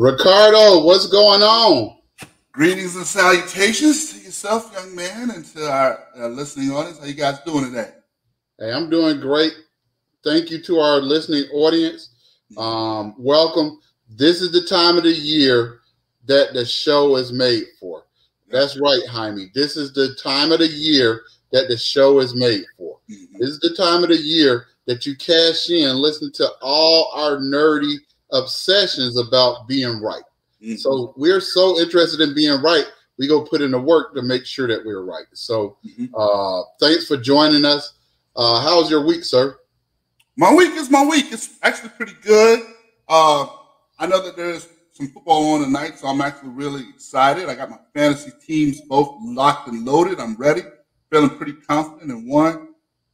Ricardo, what's going on? Greetings and salutations to yourself, young man, and to our listening audience. How you guys doing today? Hey, I'm doing great. Thank you to our listening audience. Welcome. This is the time of the year that the show is made for. That's right, Jaime. This is the time of the year that the show is made for. This is the time of the year that you cash in, listen to all our nerdy obsessions about being right. So we're so interested in being right, we go put in the work to make sure that we're right. So thanks for joining us. How's your week, sir? My week is my week. It's actually pretty good. I know that there's some football on tonight, so I'm actually really excited. I got my fantasy teams both locked and loaded. I'm ready. Feeling pretty confident in one.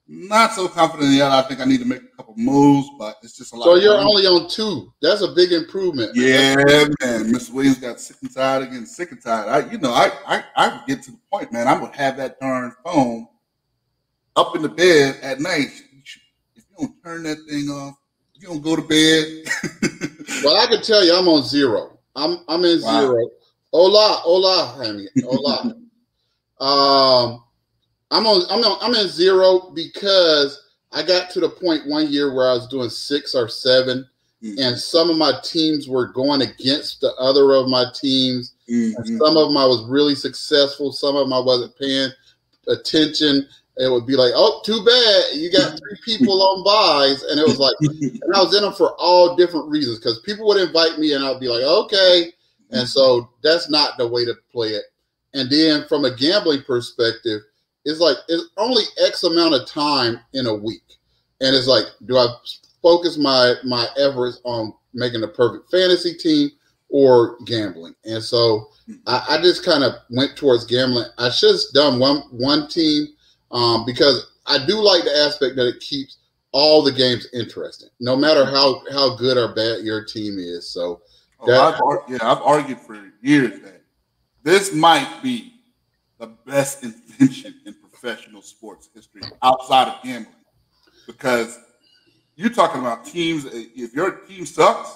Not so confident in the other. I think I need to make a couple moves, but it's just a lot. So you're only on 2. That's a big improvement. Yeah, man. Mr. Williams got sick and tired again. Sick and tired. I get to the point, man. I'm gonna have that darn phone up in the bed at night. If you don't turn that thing off, you don't go to bed. Well, I can tell you, I'm on 0. I'm in 0. Hola, Jaime. Hola. I'm in 0 because I got to the point one year where I was doing 6 or 7, and some of my teams were going against the other of my teams. And some of them I was really successful. Some of them I wasn't paying attention. It would be like, oh, too bad. You got 3 people on buys. And it was like, and I was in them for all different reasons because people would invite me and I'd be like, okay. And so that's not the way to play it. And then from a gambling perspective, it's like it's only X amount of time in a week. And it's like, do I focus my efforts on making the perfect fantasy team or gambling? And so I just kind of went towards gambling. I should have done one team because I do like the aspect that it keeps all the games interesting, no matter how good or bad your team is. So I've argued for years that this might be the best invention in professional sports history outside of gambling, because you're talking about teams. If your team sucks,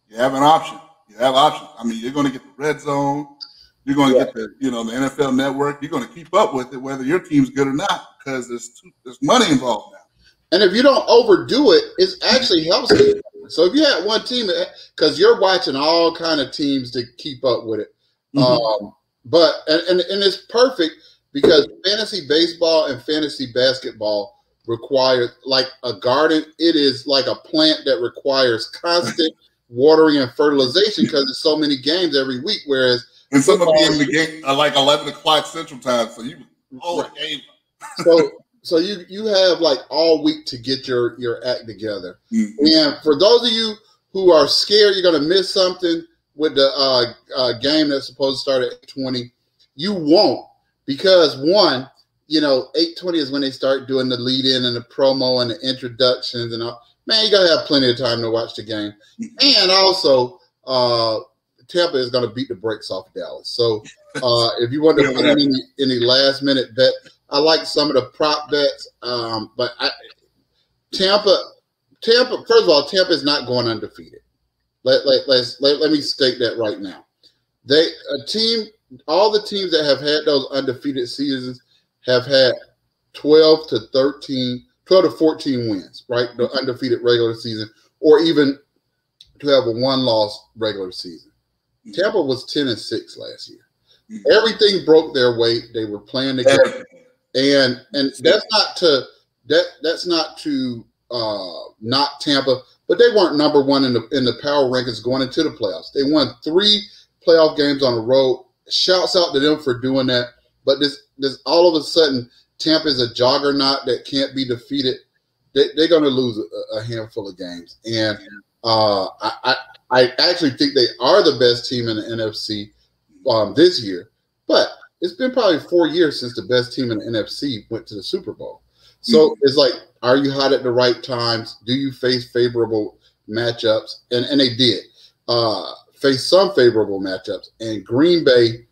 you have an option. You have options. I mean, you're going to get the red zone. You're going to get the NFL Network. You're going to keep up with it, whether your team's good or not, because there's money involved now. And if you don't overdo it, it actually helps you. So if you had one team, because you're watching all kind of teams to keep up with it, but it's perfect because fantasy baseball and fantasy basketball require like a garden. It is like a plant that requires constant watering and fertilization because there's so many games every week. Whereas some of them in the game are like 11 o'clock Central Time, so you the game. So you have like all week to get your act together. And for those of you who are scared you're going to miss something with the game that's supposed to start at 8:20, you won't, because 8:20 is when they start doing the lead-in and the promo and the introductions and all. Man, you're going to have plenty of time to watch the game. And also, Tampa is going to beat the brakes off Dallas. So if you want to put in any last-minute bet, I like some of the prop bets. But Tampa, first of all, Tampa is not going undefeated. Let me state that right now. All the teams that have had those undefeated seasons have had 12 to 14 wins, right? The undefeated regular season, or even to have a 1-loss regular season. Tampa was 10-6 last year. Everything broke their way. They were playing together, and that's not to knock Tampa, but they weren't number one in the power rankings going into the playoffs. They won 3 playoff games on the road. Shouts out to them for doing that. But this all of a sudden, Tampa is a juggernaut that can't be defeated. They're going to lose a handful of games, and I actually think they are the best team in the NFC this year. But it's been probably 4 years since the best team in the NFC went to the Super Bowl. So it's like, are you hot at the right times? Do you face favorable matchups? And they did face some favorable matchups. And Green Bay,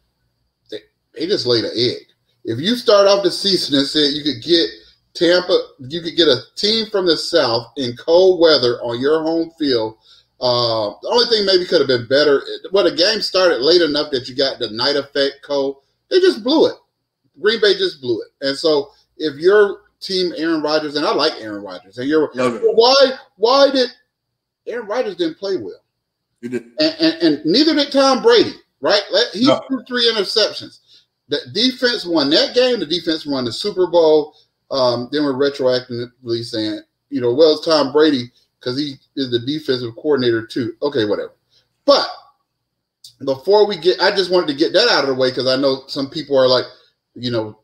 they just laid an egg. If you start off the season and said you could get Tampa, you could get a team from the South in cold weather on your home field The only thing maybe could have been better, well, the game started late enough that you got the night effect cold. They just blew it. Green Bay just blew it. And so if your team Aaron Rodgers, and I like Aaron Rodgers, and you're why did Aaron Rodgers didn't play well? He did. And neither did Tom Brady, right? He threw 3 interceptions. The defense won that game. The defense won the Super Bowl. Then we're retroactively saying, well, it's Tom Brady because he is the defensive coordinator too. Okay, whatever. But before I just wanted to get that out of the way because I know some people are like,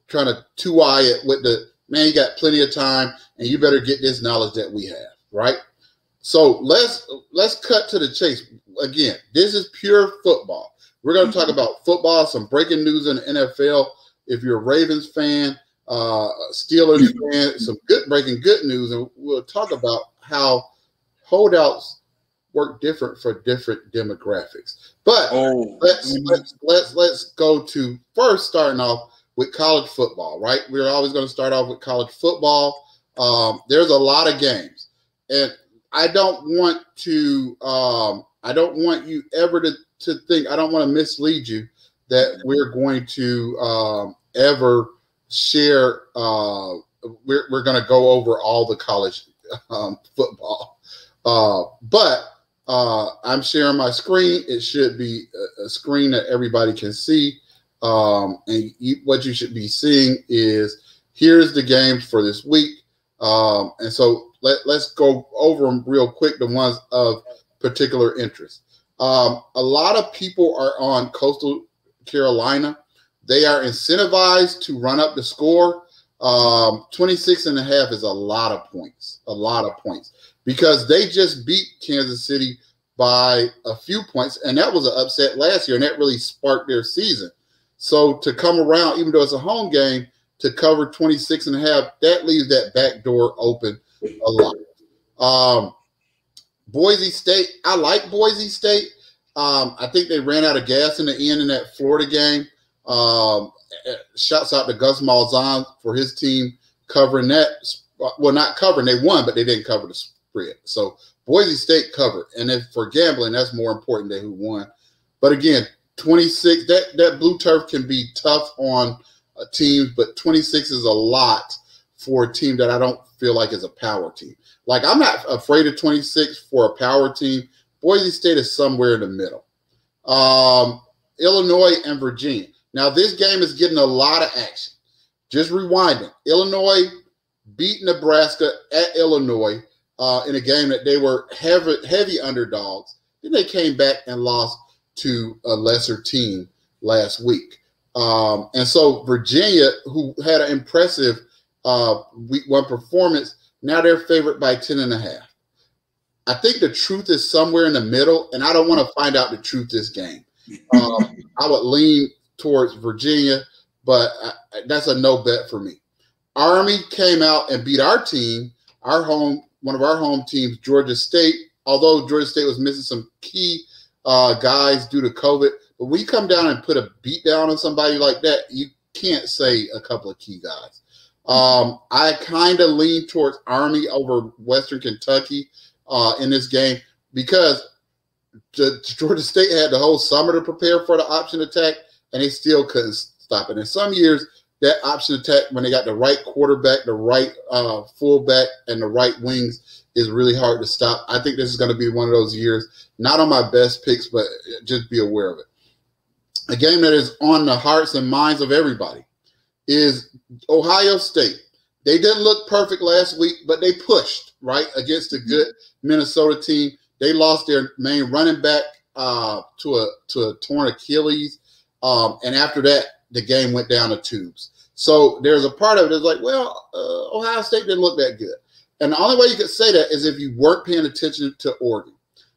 trying to two-eye it with man, you got plenty of time and you better get this knowledge that we have, right? So let's cut to the chase. Again, this is pure football. We're going to talk about football, some breaking news in the NFL. If you're a Ravens fan, Steelers fan, some breaking good news, and we'll talk about how holdouts work different for different demographics. But let's go to first starting off with college football, right? We're always going to start off with college football. There's a lot of games, and I don't want you ever to think, I don't want to mislead you that we're going to ever share, we're going to go over all the college football. But I'm sharing my screen. It should be a screen that everybody can see. And what you should be seeing is here's the games for this week. And so let's go over them real quick, the ones of particular interest. A lot of people are on Coastal Carolina. They are incentivized to run up the score. 26.5 is a lot of points, because they just beat Kansas City by a few points, and that was an upset last year, and that really sparked their season. So to come around, even though it's a home game, to cover 26.5, that leaves that back door open a lot. Boise State, I like Boise State. I think they ran out of gas in the end in that Florida game. Shouts out to Gus Malzahn for his team covering that. Well, not covering. They won, but they didn't cover the spread. So Boise State covered. And if for gambling, that's more important than who won. But again, 26, that blue turf can be tough on teams, but 26 is a lot for a team that I don't feel like is a power team. Like, I'm not afraid of 26 for a power team. Boise State is somewhere in the middle. Illinois and Virginia. Now, this game is getting a lot of action. Just rewinding. Illinois beat Nebraska at Illinois in a game that they were heavy underdogs. Then they came back and lost to a lesser team last week. And so Virginia, who had an impressive week 1 performance, now they're favored by 10.5. I think the truth is somewhere in the middle, and I don't want to find out the truth this game. I would lean towards Virginia, but that's a no bet for me. Army came out and beat our team, one of our home teams, Georgia State, although Georgia State was missing some key guys due to COVID. But when you come down and put a beat down on somebody like that, you can't say a couple of key guys. I kind of lean towards Army over Western Kentucky in this game because Georgia State had the whole summer to prepare for the option attack, and they still couldn't stop it. In some years, that option attack, when they got the right quarterback, the right fullback, and the right wings, is really hard to stop. I think this is going to be one of those years. Not on my best picks, but just be aware of it. A game that is on the hearts and minds of everybody is Ohio State. They didn't look perfect last week, but they pushed, right, against a good Minnesota team. They lost their main running back to a torn Achilles. And after that, the game went down the tubes. So there's a part of it that's like, well, Ohio State didn't look that good. And the only way you could say that is if you weren't paying attention to Oregon.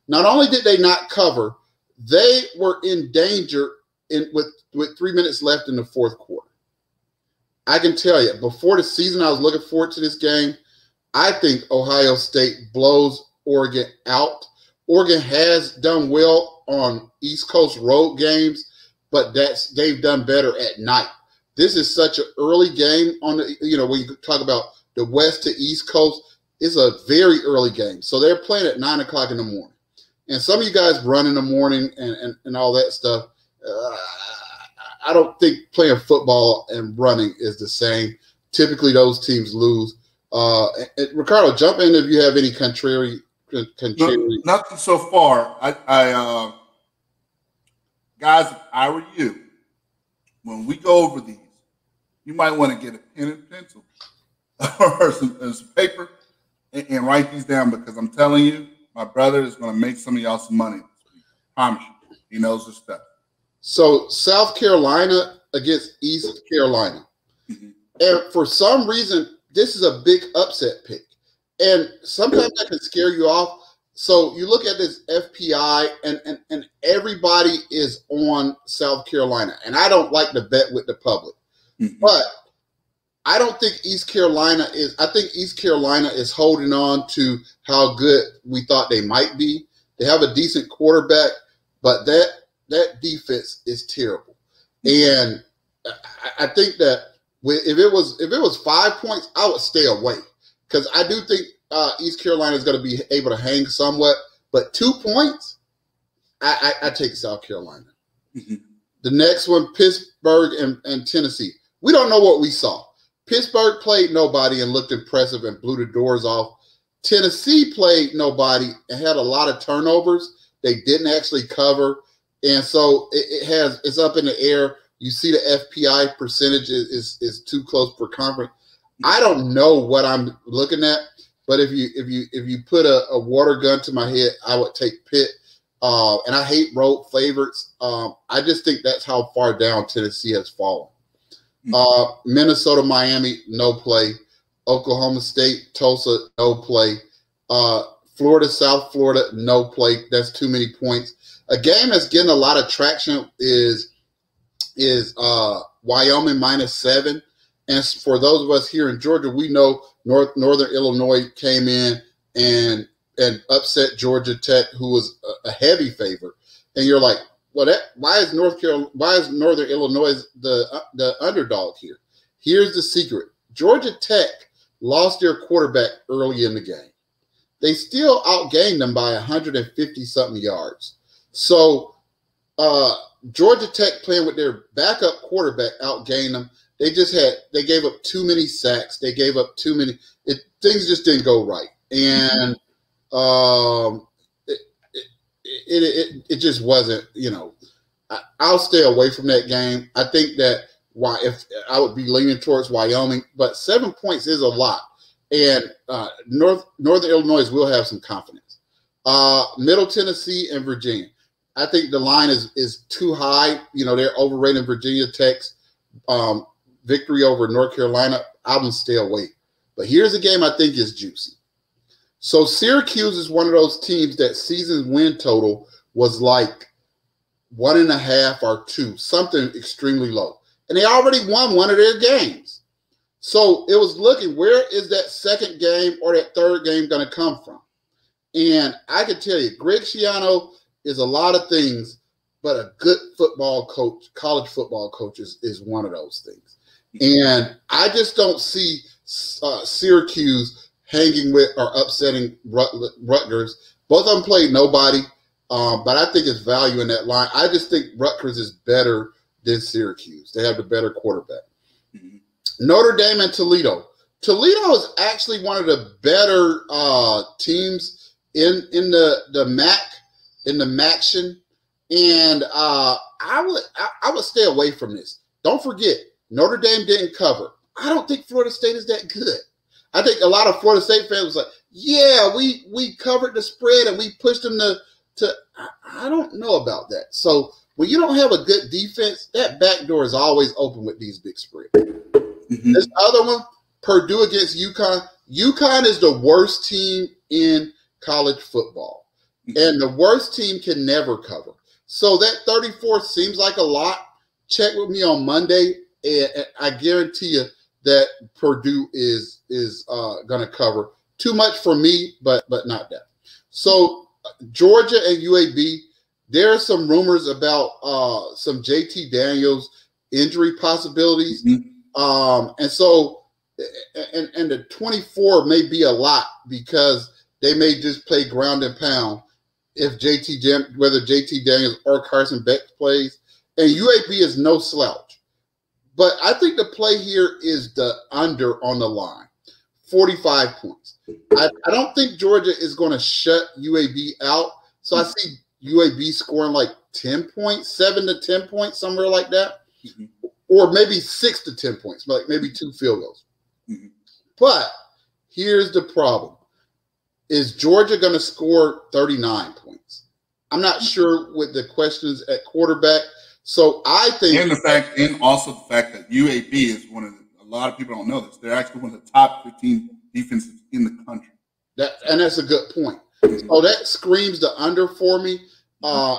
Not only did they not cover, they were in danger with 3 minutes left in the fourth quarter. I can tell you, before the season, I was looking forward to this game. I think Ohio State blows Oregon out. Oregon has done well on East Coast road games, but they've done better at night. This is such an early game on the, when you talk about the West to East Coast, it's a very early game. So they're playing at 9 o'clock in the morning. and some of you guys run in the morning and all that stuff. I don't think playing football and running is the same. Typically, those teams lose. Ricardo, jump in if you have any contrary. Nothing so far. Guys, if I were you, when we go over these, you might want to get a pen and pencil or some paper and write these down, because I'm telling you, my brother is going to make some of y'all some money. I promise you. He knows his stuff. So South Carolina against East Carolina. Mm-hmm. And for some reason, this is a big upset pick. And sometimes that can scare you off. So you look at this FPI, and everybody is on South Carolina. And I don't like to bet with the public. Mm-hmm. But I don't think East Carolina is – I think East Carolina is holding on to how good we thought they might be. They have a decent quarterback, but that defense is terrible. And I think that if it was 5 points, I would stay away, because I do think East Carolina is going to be able to hang somewhat. But 2 points, I take South Carolina. Mm-hmm. The next one, Pittsburgh and Tennessee. We don't know what we saw. Pittsburgh played nobody and looked impressive and blew the doors off. Tennessee played nobody and had a lot of turnovers. They didn't actually cover. And so it's up in the air. You see the FPI percentage is too close per conference. I don't know what I'm looking at, but if you put a water gun to my head, I would take Pitt. And I hate road favorites. I just think that's how far down Tennessee has fallen. Minnesota, Miami, no play. Oklahoma State, Tulsa, no play. Florida, South Florida, no play. That's too many points. A game that's getting a lot of traction is Wyoming -7. And for those of us here in Georgia, we know Northern Illinois came in and upset Georgia Tech, who was a heavy favorite. And you're like, well, why is Northern Illinois the underdog here? Here's the secret. Georgia Tech lost their quarterback early in the game. They still outgained them by 150-something yards. So Georgia Tech, playing with their backup quarterback, outgained them. They gave up too many sacks. They gave up too many. Things just didn't go right. And it just wasn't, I'll stay away from that game. I think that if I would be leaning towards Wyoming, but 7 points is a lot. And Northern Illinois will have some confidence. Middle Tennessee and Virginia. I think the line is too high. They're overrating Virginia Tech's victory over North Carolina. I would stay away. But here's a game I think is juicy. So Syracuse is one of those teams that season win total was like 1.5 or 2, something extremely low. And they already won one of their games. So it was looking, where is that second game or that third game going to come from? And I can tell you, Greg Schiano is a lot of things, but a good football coach, college football coach is one of those things. And I just don't see Syracuse hanging with or upsetting Rutgers. Both of them played nobody, but I think it's value in that line. I just think Rutgers is better than Syracuse. They have the better quarterback. Mm-hmm. Notre Dame and Toledo. Toledo is actually one of the better teams in the MAC, in the MACtion, and I would stay away from this. Don't forget, Notre Dame didn't cover. I don't think Florida State is that good. I think a lot of Florida State fans was like, yeah, we covered the spread and we pushed them to I don't know about that. So when you don't have a good defense, that back door is always open with these big spreads. Mm-hmm. This other one, Purdue against UConn. UConn is the worst team in college football. Mm-hmm. And the worst team can never cover. So that 34 seems like a lot. Check with me on Monday, and I guarantee you that Purdue is going to cover. Too much for me, but not that. So Georgia and UAB, there are some rumors about some JT Daniels injury possibilities. Mm-hmm. And so the 24 may be a lot because they may just play ground and pound. whether JT Daniels or Carson Beck plays, and UAB is no slouch. But I think the play here is the under on the line, 45 points. I don't think Georgia is going to shut UAB out. So I see UAB scoring like 10 points, 7 to 10 points, somewhere like that. Mm-hmm. Or maybe 6 to 10 points, like maybe 2 field goals. Mm-hmm. But here's the problem. Is Georgia going to score 39 points? I'm not sure with the questions at quarterback. So I think, and also the fact that UAB is a lot of people don't know this. They're actually one of the top 15 defenses in the country. And that's a good point. So that screams the under for me.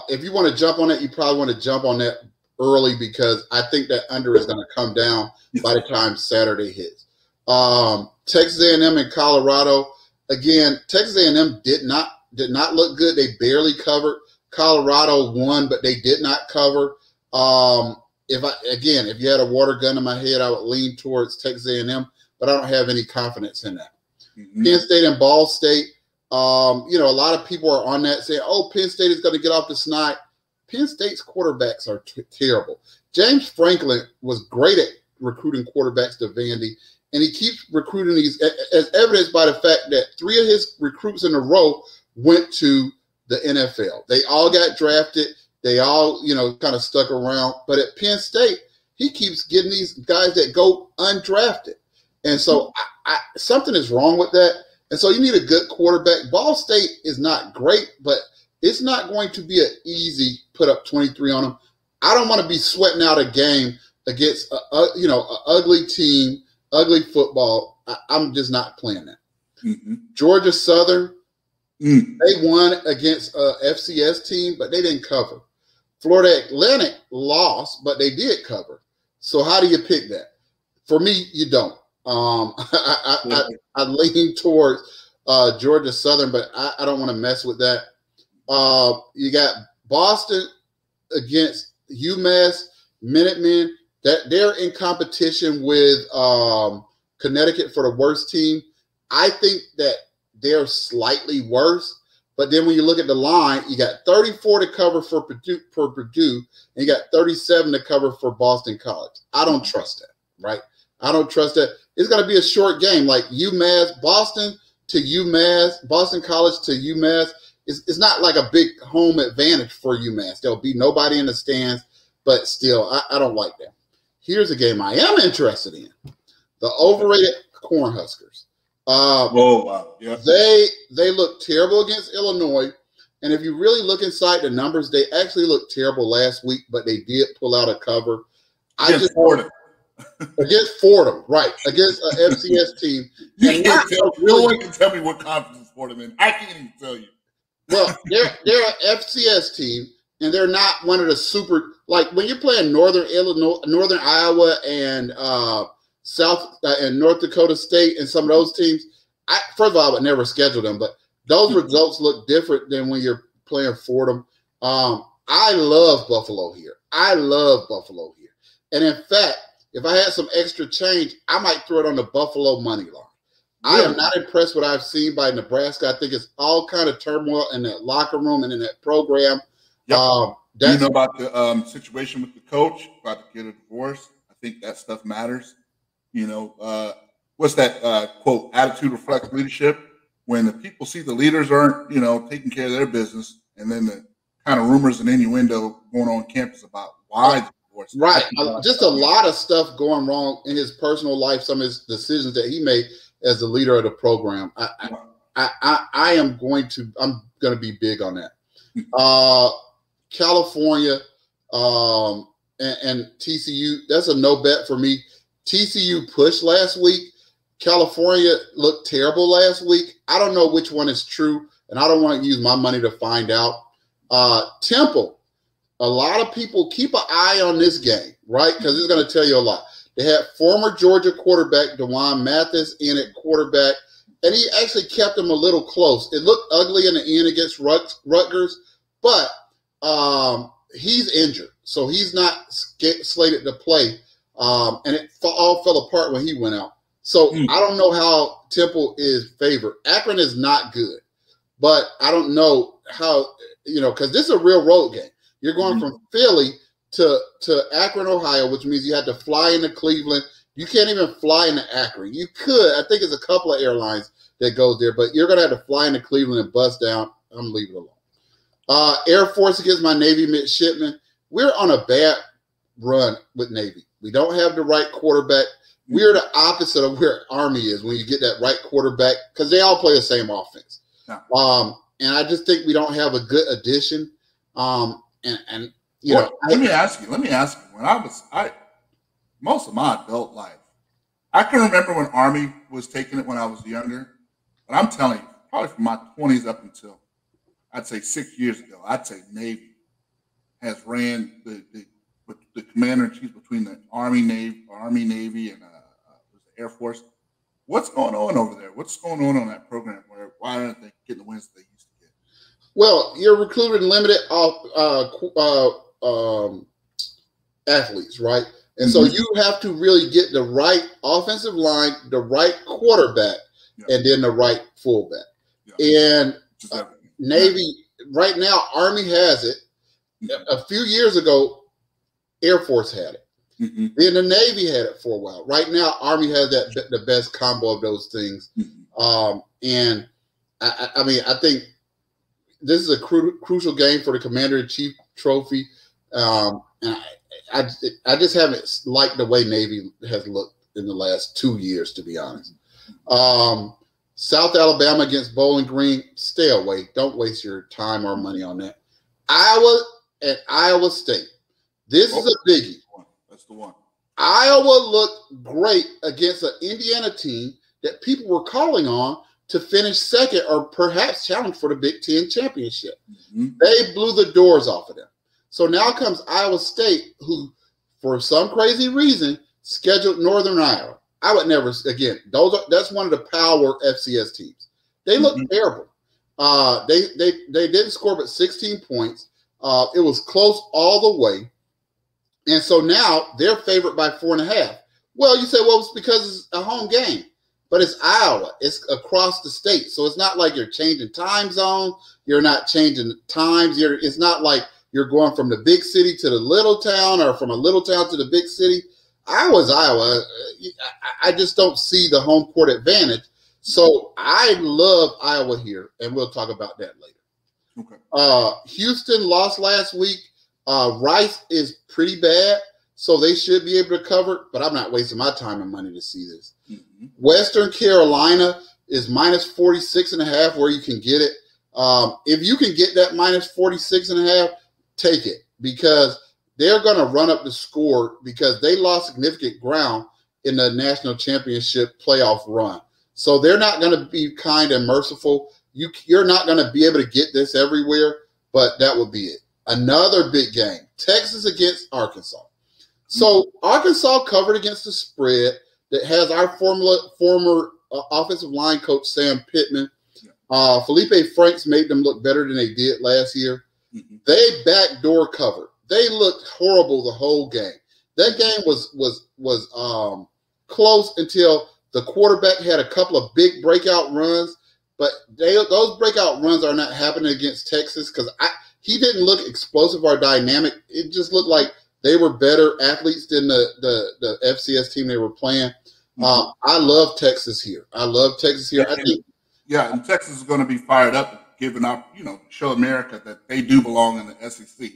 If you want to jump on it, you probably want to jump on that early because I think that under is going to come down by the time Saturday hits. Texas A&M and Colorado. Again, Texas A&M did not look good. They barely covered. Colorado won, but they did not cover. If you had a water gun in my head, I would lean towards Texas A&M, but I don't have any confidence in that. Mm-hmm. Penn State and Ball State. A lot of people are on that saying, "Oh, Penn State is going to get off the snide." Penn State's quarterbacks are terrible. James Franklin was great at recruiting quarterbacks to Vandy. And he keeps recruiting these, as evidenced by the fact that 3 of his recruits in a row went to the NFL. They all got drafted. They all, kind of stuck around. But at Penn State, he keeps getting these guys that go undrafted. And so something is wrong with that. And so you need a good quarterback. Ball State is not great, but it's not going to be an easy put up 23 on them. I don't want to be sweating out a game against, an ugly team. Ugly football. I'm just not playing that. Mm-hmm. Georgia Southern, they won against a FCS team, but they didn't cover. Florida Atlantic lost, but they did cover. So how do you pick that? For me, you don't. I lean towards Georgia Southern, but I don't want to mess with that. You got Boston against UMass Minutemen. That they're in competition with Connecticut for the worst team. I think that they're slightly worse. But then when you look at the line, you got 34 to cover for Purdue, and you got 37 to cover for Boston College. I don't trust that, right? I don't trust that. It's going to be a short game, like UMass, Boston to UMass, Boston College to UMass. It's not like a big home advantage for UMass. There'll be nobody in the stands, but still, I don't like that. Here's a game I am interested in. The overrated Cornhuskers. Wow. Yeah. They look terrible against Illinois. And if you really look inside the numbers, they actually looked terrible last week, but they did pull out a cover. Against Fordham. Against Fordham, right. Against an FCS team. No one can tell me what conference is Fordham in. I can't even tell you. Well, they're an FCS team. And they're not one of the super, like when you're playing Northern Illinois, Northern Iowa, and South and North Dakota State, and some of those teams. First of all, I would never schedule them, but those results look different than when you're playing Fordham. I love Buffalo here. And in fact, if I had some extra change, I might throw it on the Buffalo money line. I am not impressed with what I've seen by Nebraska. I think it's all kind of turmoil in that locker room and in that program. Yep. You know about the situation with the coach, about to get a divorce. I think that stuff matters. What's that quote? Attitude reflects leadership. When the people see the leaders aren't, taking care of their business, and then the kind of rumors and innuendo going on campus about why the divorce. Right. Just a lot of stuff going wrong in his personal life, some of his decisions that he made as the leader of the program. I'm going to be big on that. California and TCU, that's a no bet for me. TCU pushed last week. California looked terrible last week. I don't know which one is true, and I don't want to use my money to find out. Temple, a lot of people keep an eye on this game, right? Because it's going to tell you a lot. They had former Georgia quarterback DeJuan Mathis in at quarterback, and he actually kept them a little close. It looked ugly in the end against Rutgers, but he's injured, so he's not slated to play. And it all fell apart when he went out. So I don't know how Temple is favored. Akron is not good. but I don't know how, because this is a real road game. You're going from Philly to Akron, Ohio, which means you had to fly into Cleveland. You can't even fly into Akron. You could. I think there's a couple of airlines that goes there, but you're going to have to fly into Cleveland and bus down. I'm leaving it alone. Air Force against my Navy midshipmen. We're on a bad run with Navy. We don't have the right quarterback. We're the opposite of where Army is when you get that right quarterback, because they all play the same offense. Yeah. And I just think we don't have a good addition. Let me ask you. When most of my adult life, I can remember when Army was taking it when I was younger. But I'm telling you, probably from my 20s up until I'd say 6 years ago, I'd say Navy has ran the commander in chief between the Army, Navy, and the Air Force. What's going on over there? What's going on that program? Why aren't they getting the wins they used to get? Well, you're recruiting limited athletes, right? And so you have to really get the right offensive line, the right quarterback, and then the right fullback. And Navy, right now, Army has it. A few years ago, Air Force had it. Then the Navy had it for a while. Right now, Army has the best combo of those things. And I think this is a crucial game for the Commander-in-Chief trophy. And I just haven't liked the way Navy has looked in the last 2 years, to be honest. South Alabama against Bowling Green, stay away. Don't waste your time or money on that. Iowa and Iowa State. This is a biggie. That's the one. Iowa looked great against an Indiana team that people were calling on to finish second or perhaps challenge for the Big Ten championship. They blew the doors off of them. So now comes Iowa State, who, for some crazy reason, scheduled Northern Iowa. I would never, again, that's one of the power FCS teams. They look terrible. They didn't score but 16 points. It was close all the way. And so now they're favored by 4.5. Well, you say, well, it's because it's a home game. But it's Iowa. It's across the state. So it's not like you're changing time zone. You're not changing times. It's not like you're going from the big city to the little town or from a little town to the big city. Iowa's Iowa. I just don't see the home court advantage. So I love Iowa here, and we'll talk about that later. Okay. Houston lost last week. Rice is pretty bad, so they should be able to cover, but I'm not wasting my time and money to see this. Western Carolina is minus 46.5 where you can get it. If you can get that minus 46.5, take it, because they're going to run up the score because they lost significant ground in the national championship playoff run. So they're not going to be kind and merciful. You're not going to be able to get this everywhere, but that would be it. Another big game, Texas against Arkansas. So Arkansas covered against the spread that has our former offensive line coach, Sam Pittman. Felipe Franks made them look better than they did last year. They backdoor covered. They looked horrible the whole game. That game was close until the quarterback had a couple of big breakout runs, but those breakout runs are not happening against Texas because he didn't look explosive or dynamic. It just looked like they were better athletes than the FCS team they were playing. I love Texas here. I think, and Texas is going to be fired up, giving up, show America that they do belong in the SEC.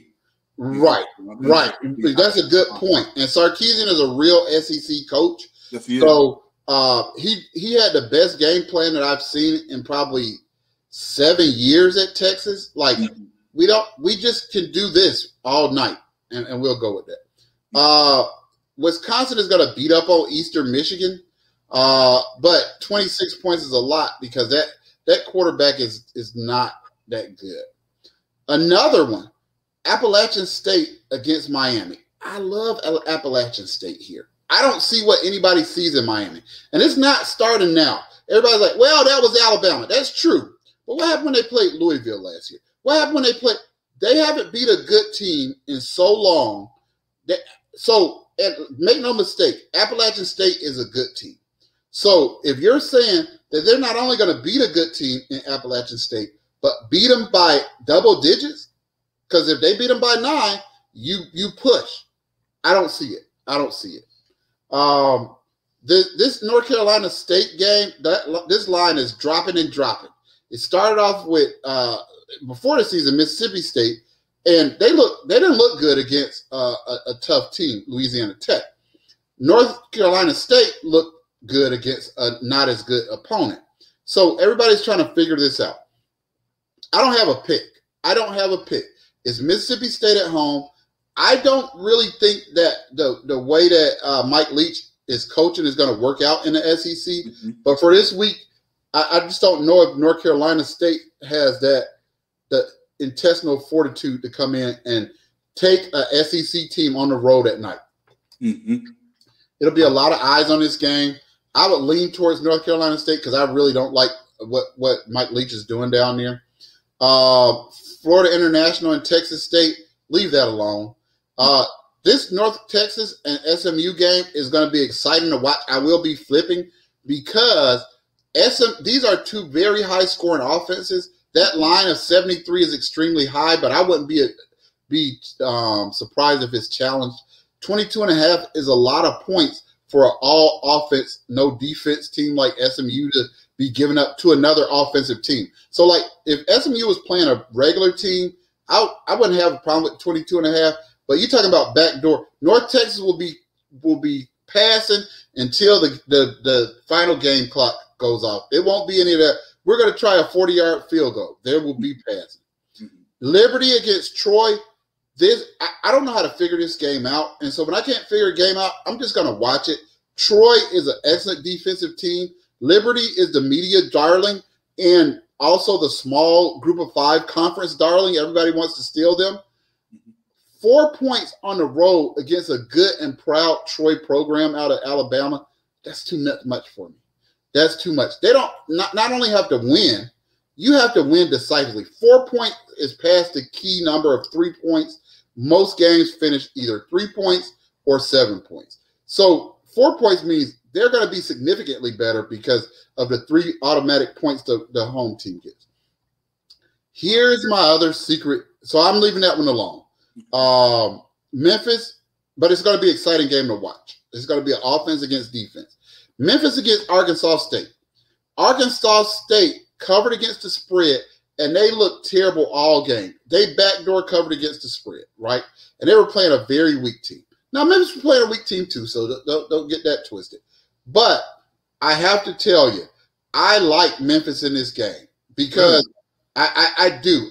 Right. That's a good point. And Sarkisian is a real SEC coach. Yes, he is. So he had the best game plan that I've seen in probably 7 years at Texas. Like we just can do this all night, and we'll go with that. Wisconsin is going to beat up on Eastern Michigan, but 26 points is a lot because that quarterback is not that good. Another one. Appalachian State against Miami. I love Appalachian State here. I don't see what anybody sees in Miami. And it's not starting now. Everybody's like, well, that was Alabama. That's true. But what happened when they played Louisville last year? What happened when they played? They haven't beat a good team in so long. Make no mistake, Appalachian State is a good team. So if you're saying that they're not only going to beat a good team in Appalachian State, but beat them by double digits. Because if they beat them by 9, you push. I don't see it. This North Carolina State game, this line is dropping and dropping. It started off with before the season Mississippi State, and they didn't look good against a tough team, Louisiana Tech. North Carolina State looked good against a not as good opponent. So everybody's trying to figure this out. I don't have a pick. It's Mississippi State at home. I don't really think that the way that Mike Leach is coaching is going to work out in the SEC. Mm-hmm. But for this week, I just don't know if North Carolina State has the intestinal fortitude to come in and take a SEC team on the road at night. Mm-hmm. It'll be a lot of eyes on this game. I would lean towards North Carolina State because I really don't like what Mike Leach is doing down there. Florida International and Texas State, leave that alone. This North Texas and SMU game is going to be exciting to watch. I will be flipping because these are two very high-scoring offenses. That line of 73 is extremely high, but I wouldn't be surprised if it's challenged. 22.5 is a lot of points for an all-offense, no defense team like SMU to be given up to another offensive team. So, like, if SMU was playing a regular team, I wouldn't have a problem with 22.5. But you're talking about backdoor. North Texas will be passing until the final game clock goes off. It won't be any of that. We're going to try a 40-yard field goal. There will be passing. Mm-hmm. Liberty against Troy. I don't know how to figure this game out. And so when I can't figure a game out, I'm just going to watch it. Troy is an excellent defensive team. Liberty is the media darling and also the small group of 5 conference darling. Everybody wants to steal them. 4 points on the road against a good and proud Troy program out of Alabama, that's too much for me. That's too much. They don't not only have to win, you have to win decisively. 4 points is past the key number of 3 points. Most games finish either 3 points or 7 points. So 4 points means they're going to be significantly better because of the 3 automatic points the home team gets. Here's my other secret. So I'm leaving that one alone. Memphis, but it's going to be an exciting game to watch. It's going to be an offense against defense. Memphis against Arkansas State. Arkansas State covered against the spread, and they looked terrible all game. They backdoor covered against the spread, right? And they were playing a very weak team. Now, Memphis was playing a weak team too, so don't get that twisted. But I have to tell you, I like Memphis in this game because I do.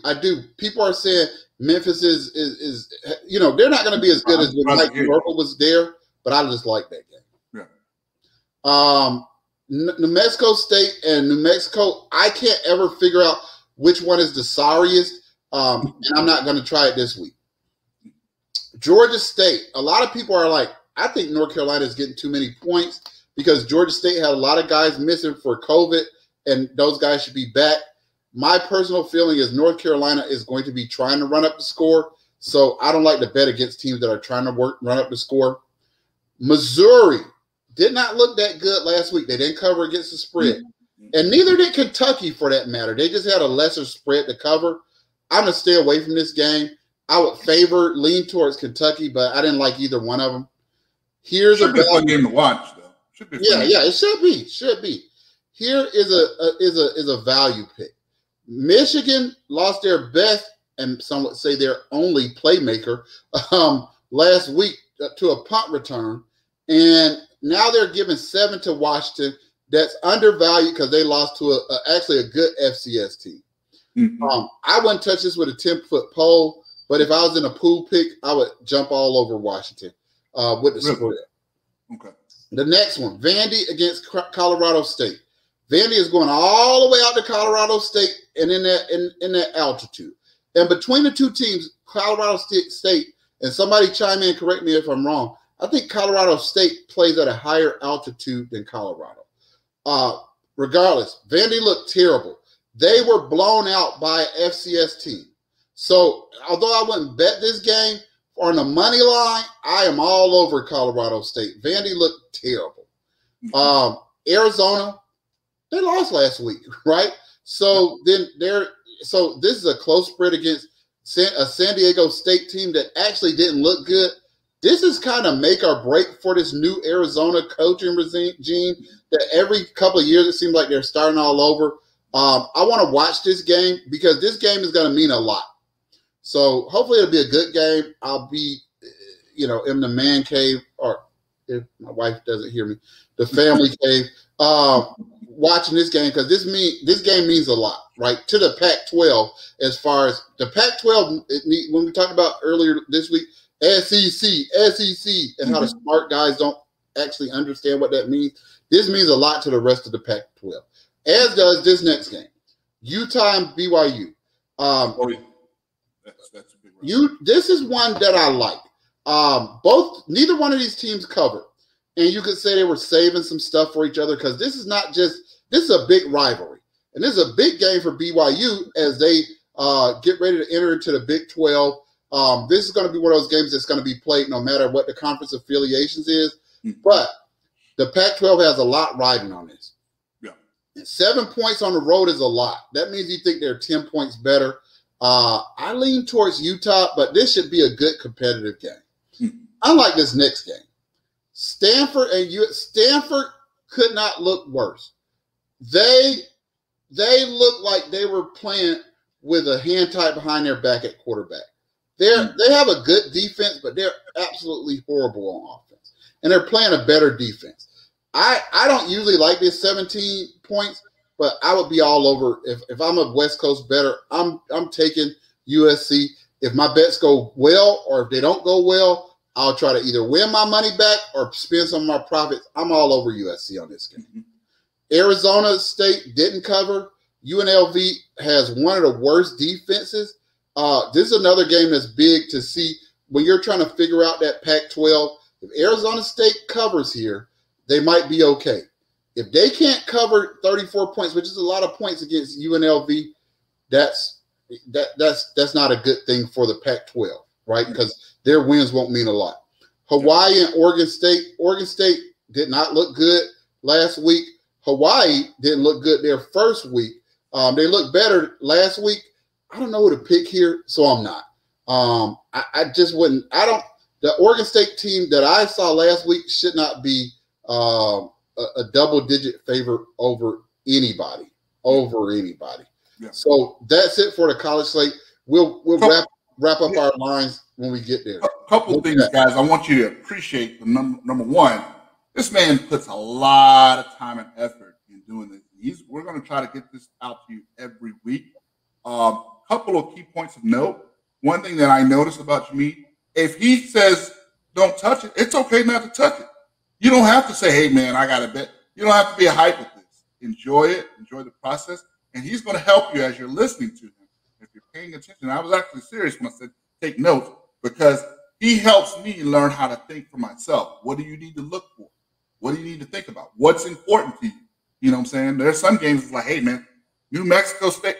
People are saying Memphis is they're not going to be as good as when Mike Norvell was there, but I just like that game. Yeah. New Mexico State and New Mexico, I can't ever figure out which one is the sorriest, and I'm not going to try it this week. Georgia State, a lot of people are like, I think North Carolina is getting too many points because Georgia State had a lot of guys missing for COVID, and those guys should be back. My personal feeling is North Carolina is going to be trying to run up the score, so I don't like to bet against teams that are trying to run up the score. Missouri did not look that good last week. They didn't cover against the spread, and neither did Kentucky for that matter. They just had a lesser spread to cover. I'm going to stay away from this game. I would lean towards Kentucky, but I didn't like either one of them. Here's a fun game to watch, though. It should be. Here is a value pick. Michigan lost their best and some would say their only playmaker last week to a punt return, and now they're giving 7 to Washington. That's undervalued because they lost to actually a good FCS team. Mm-hmm. I wouldn't touch this with a 10-foot pole, but if I was in a pool pick, I would jump all over Washington with the spread. Okay. The next one, Vandy against Colorado State. Vandy is going all the way out to Colorado State and in that altitude. And between the two teams, Colorado State, and somebody chime in, correct me if I'm wrong, I think Colorado State plays at a higher altitude than Colorado. Regardless, Vandy looked terrible. They were blown out by an FCS team. So although I wouldn't bet this game on the money line, I am all over Colorado State. Vandy looked terrible. Arizona, they lost last week, right? So then so this is a close spread against a San Diego State team that actually didn't look good. This is kind of make or break for this new Arizona coaching regime that every couple of years it seems like they're starting all over. I want to watch this game because this game is going to mean a lot. So hopefully it'll be a good game. I'll be, in the man cave, or if my wife doesn't hear me, the family cave, watching this game because this game means a lot, right? To the Pac-12, as far as the Pac-12, when we talked about earlier this week, SEC, and how the smart guys don't actually understand what that means. This means a lot to the rest of the Pac-12, as does this next game, Utah and BYU. That's a big one. This is one that I like. Neither one of these teams covered, and you could say they were saving some stuff for each other because this is a big rivalry, and this is a big game for BYU as they get ready to enter into the Big 12. This is going to be one of those games that's going to be played no matter what the conference affiliations is. But the Pac-12 has a lot riding on this. Yeah. And 7 points on the road is a lot. That means you think they're 10 points better. I lean towards Utah, but this should be a good competitive game. Unlike this next game, Stanford could not look worse. They look like they were playing with a hand tied behind their back at quarterback. They have a good defense, but they're absolutely horrible on offense. And they're playing a better defense. I don't usually like this 17 points, but I would be all over. If I'm a West Coast bettor, I'm taking USC. If my bets go well or if they don't go well, I'll try to either win my money back or spend some of my profits. I'm all over USC on this game. Arizona State didn't cover. UNLV has one of the worst defenses. This is another game that's big to see when you're trying to figure out that Pac-12. If Arizona State covers here, they might be okay. If they can't cover 34 points, which is a lot of points against UNLV, that's not a good thing for the Pac-12, right? Because their wins won't mean a lot. Hawaii and Oregon State. Oregon State did not look good last week. Hawaii didn't look good their first week. They looked better last week. I don't know who to pick here, so I'm not. I just wouldn't. The Oregon State team that I saw last week should not be a double-digit favorite over anybody. Yeah. So that's it for the college slate. We'll wrap up our lines when we get there. A couple of things, guys. I want you to appreciate the number one. This man puts a lot of time and effort in doing this. We're going to try to get this out to you every week. Couple of key points of note. One thing that I noticed about Jameed, if he says don't touch it, it's okay not to touch it. You don't have to say, hey, man, I got to bet. You don't have to be a hype with this. Enjoy it. Enjoy the process. And he's going to help you as you're listening to him. If you're paying attention, I was actually serious when I said take notes because he helps me learn how to think for myself. What do you need to look for? What do you need to think about? What's important to you? You know what I'm saying? There's some games it's like, hey, man, New Mexico State,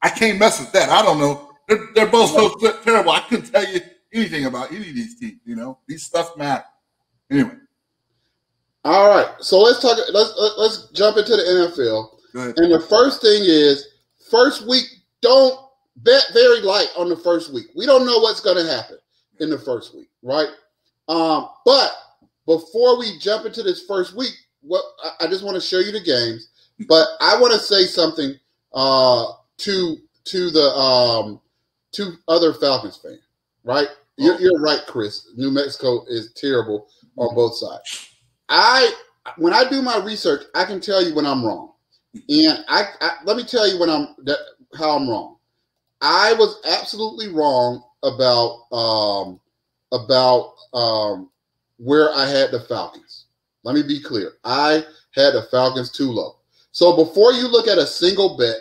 I can't mess with that. I don't know. They're both so terrible. I couldn't tell you anything about any of these teams. These stuff matter. Anyway. All right. So let's talk. Let's jump into the NFL. Go ahead. And the first thing is, first week, don't bet very light on the first week. We don't know what's going to happen in the first week, right? But before we jump into this first week, I just want to show you the games. But I want to say something to the to other Falcons fans, right? You're right, Chris. New Mexico is terrible on both sides. When I do my research, I can tell you when I'm wrong, and let me tell you how I'm wrong. I was absolutely wrong about where I had the Falcons. Let me be clear. I had the Falcons too low. So before you look at a single bet,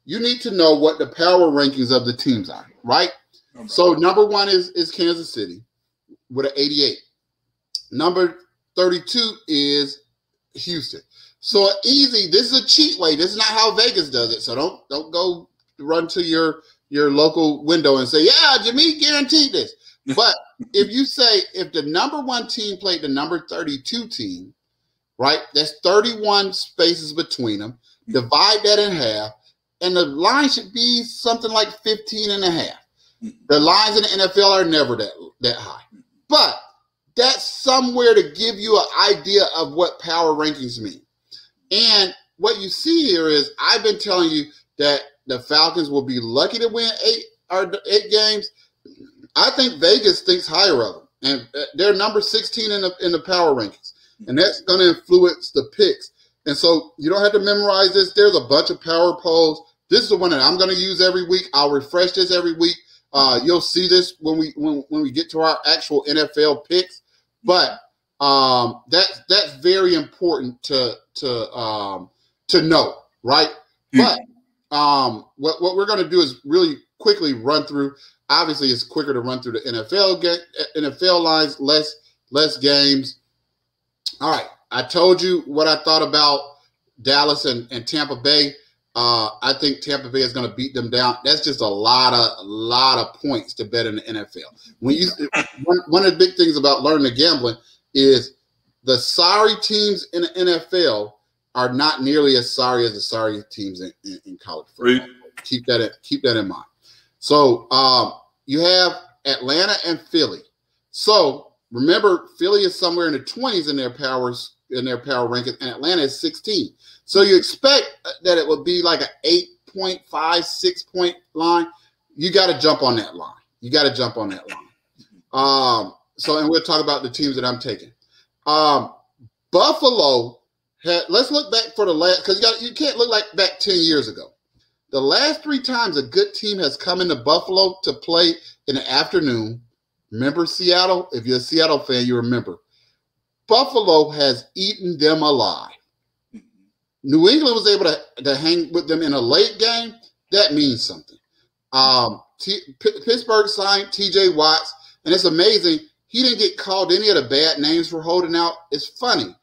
you need to know what the power rankings of the teams are, right? Okay. So number 1 is Kansas City with an 88. Number 32 is Houston. So easy. This is a cheat way. This is not how Vegas does it. So don't go run to your local window and say, yeah, Jimmy guaranteed this. But if the number 1 team played the number 32 team, right? That's 31 spaces between them. Divide that in half. and the line should be something like 15.5. The lines in the NFL are never that high. But that's somewhere to give you an idea of what power rankings mean. And what you see here is I've been telling you that the Falcons will be lucky to win eight games. I think Vegas thinks higher of them. And they're number 16 in the power rankings. And that's going to influence the picks. And so you don't have to memorize this. There's a bunch of power polls. This is the one that I'm going to use every week. I'll refresh this every week. You'll see this when we get to our actual NFL picks. But that's very important to know, right? But what we're going to do is really quickly run through. Obviously, it's quicker to run through the NFL lines, less games. All right, I told you what I thought about Dallas and Tampa Bay. I think Tampa Bay is going to beat them down. That's just a lot of points to bet in the NFL. One of the big things about learning the gambling is the sorry teams in the NFL are not nearly as sorry as the sorry teams in college football. Keep that in mind. So you have Atlanta and Philly. So remember, Philly is somewhere in the 20s in their power rankings, and Atlanta is 16. So you expect that it would be like an 8.5, 6 point line. You got to jump on that line. And we'll talk about the teams that I'm taking. Buffalo. Let's look back for the last, because you can't look back 10 years ago. The last 3 times a good team has come into Buffalo to play in the afternoon. Remember Seattle? If you're a Seattle fan, you remember. Buffalo has eaten them alive. New England was able to hang with them in a late game. That means something. Pittsburgh signed T.J. Watts, and it's amazing. He didn't get called any of the bad names for holding out. It's funny.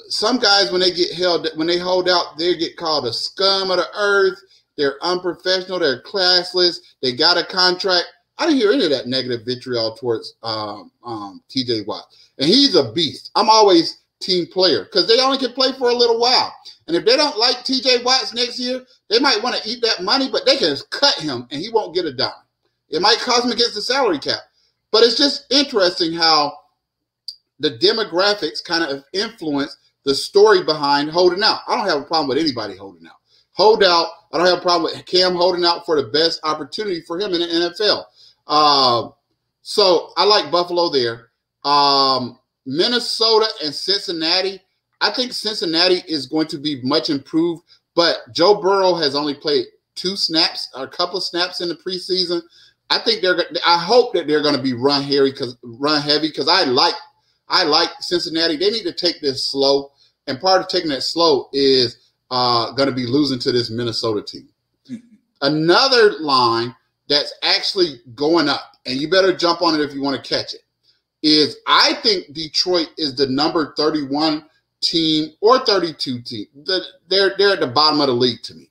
Some guys, when they hold out, they get called a scum of the earth. They're unprofessional. They're classless. They got a contract. I didn't hear any of that negative vitriol towards T.J. Watt. And he's a beast. I'm always team player because they only can play for a little while. And if they don't like T.J. Watts next year, they might want to eat that money, but they can cut him and he won't get a dime. It might cost him against the salary cap. But it's just interesting how the demographics kind of influence the story behind holding out. I don't have a problem with anybody holding out. Hold out. I don't have a problem with Cam holding out for the best opportunity for him in the NFL. So I like Buffalo there. Minnesota and Cincinnati. I think Cincinnati is going to be much improved, but Joe Burrow has only played a couple of snaps in the preseason. I hope that they're going to be run heavy because I like Cincinnati. They need to take this slow, and part of taking that slow is going to be losing to this Minnesota team. Another line that's actually going up, and you better jump on it if you want to catch it, is I think Detroit is the number 31 team or 32 team. They're at the bottom of the league to me.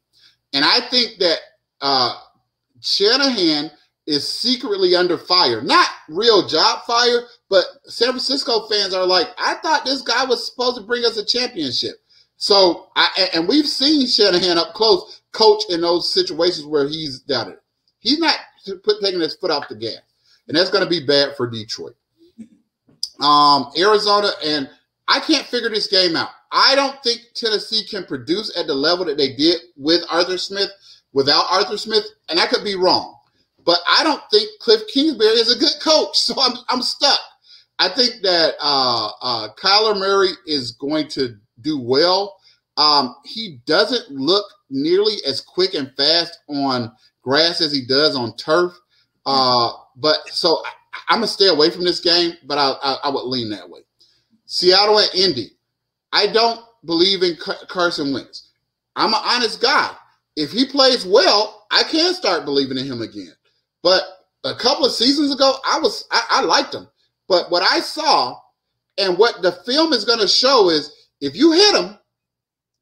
And I think that Shanahan is secretly under fire. Not real job fire, but San Francisco fans are like, I thought this guy was supposed to bring us a championship. So, and we've seen Shanahan up close coach in those situations where he's doubted. He's not taking his foot off the gas. And that's going to be bad for Detroit. Arizona, and I can't figure this game out. I don't think Tennessee can produce at the level that they did without Arthur Smith, and I could be wrong. But I don't think Cliff Kingsbury is a good coach, so I'm stuck. I think that Kyler Murray is going to do well. He doesn't look nearly as quick and fast on grass as he does on turf. But so I'm going to stay away from this game, but I would lean that way. Seattle and Indy. I don't believe in Carson Wentz. I'm an honest guy. If he plays well, I can start believing in him again. But a couple of seasons ago, I liked him. But what I saw and what the film is going to show is if you hit him,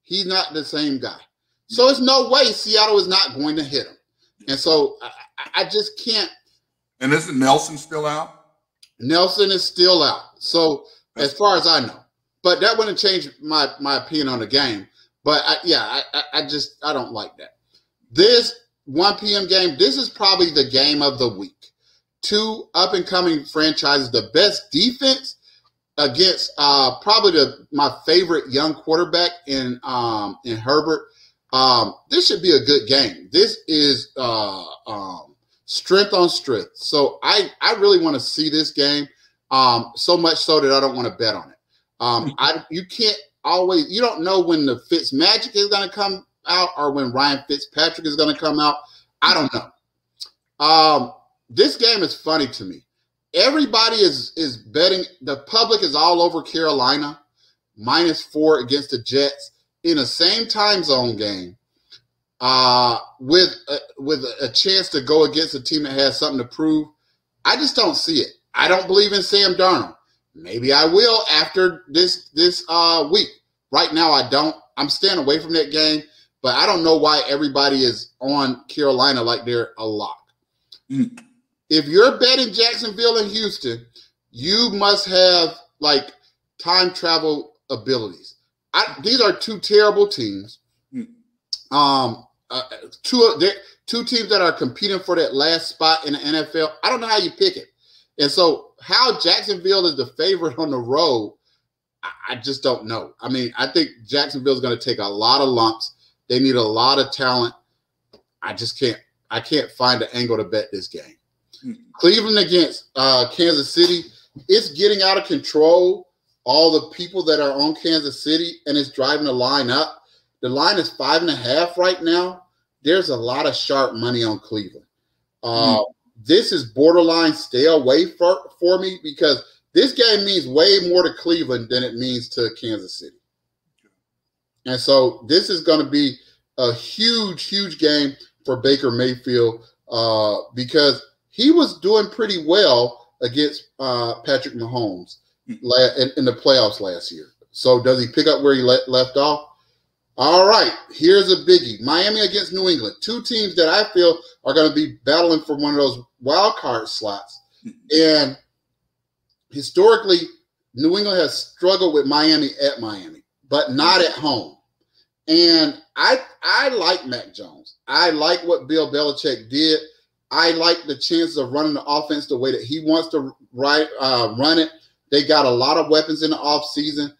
he's not the same guy. So there's no way Seattle is not going to hit him. And so I just can't. And isn't Nelson still out? Nelson is still out. So as far as I know. But that wouldn't change my opinion on the game. But I don't like that. This 1 p.m. game, this is probably the game of the week. Two up-and-coming franchises, the best defense against probably my favorite young quarterback in Herbert. This should be a good game. This is strength on strength. So I really want to see this game, so much so that I don't want to bet on it. You can't always – you don't know when the Fitzmagic is going to come out or when Ryan Fitzpatrick is going to come out. I don't know. This game is funny to me. Everybody is betting. The public is all over Carolina, -4 against the Jets in a same time zone game, with a chance to go against a team that has something to prove. I just don't see it. I don't believe in Sam Darnold. Maybe I will after this week. Right now, I don't. I'm staying away from that game, but I don't know why everybody is on Carolina like they're a lock. If you're betting Jacksonville and Houston, you must have like time travel abilities. These are two terrible teams. Two teams that are competing for that last spot in the NFL. I don't know how you pick it. And so how Jacksonville is the favorite on the road, I just don't know. I mean, I think Jacksonville is going to take a lot of lumps. They need a lot of talent. I can't find an angle to bet this game. Cleveland against Kansas City, it's getting out of control. All the people that are on Kansas City, and it's driving the line up. The line is 5.5 right now. There's a lot of sharp money on Cleveland. This is borderline stay away for me because this game means way more to Cleveland than it means to Kansas City. And so this is going to be a huge, huge game for Baker Mayfield because he was doing pretty well against Patrick Mahomes in the playoffs last year. So does he pick up where he left off? All right, here's a biggie. Miami against New England. Two teams that I feel are going to be battling for one of those wild card slots. And historically, New England has struggled with Miami at Miami, but not at home. And I like Mac Jones. I like what Bill Belichick did. I like the chances of running the offense the way that he wants to run it. They got a lot of weapons in the offseason.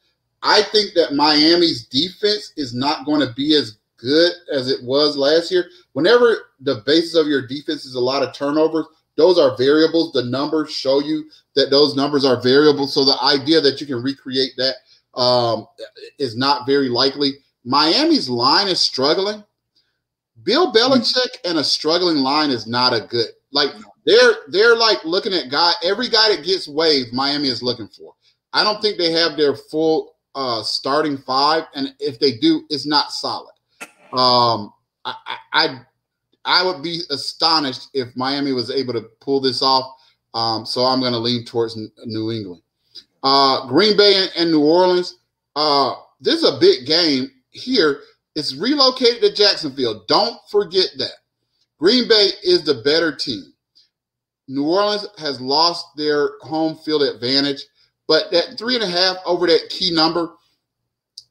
I think that Miami's defense is not going to be as good as it was last year. Whenever the basis of your defense is a lot of turnovers, those are variables. The numbers show you that those numbers are variables. So the idea that you can recreate that is not very likely. Miami's line is struggling. Bill Belichick and a struggling line is not a good. Like they're like looking at every guy that gets waived, Miami is looking for. I don't think they have their full starting five, and if they do, it's not solid. I would be astonished if Miami was able to pull this off. So I'm going to lean towards New England. Green Bay and New Orleans. This is a big game here. It's relocated to Jacksonville. Don't forget that. Green Bay is the better team. New Orleans has lost their home field advantage, but that 3.5 over that key number,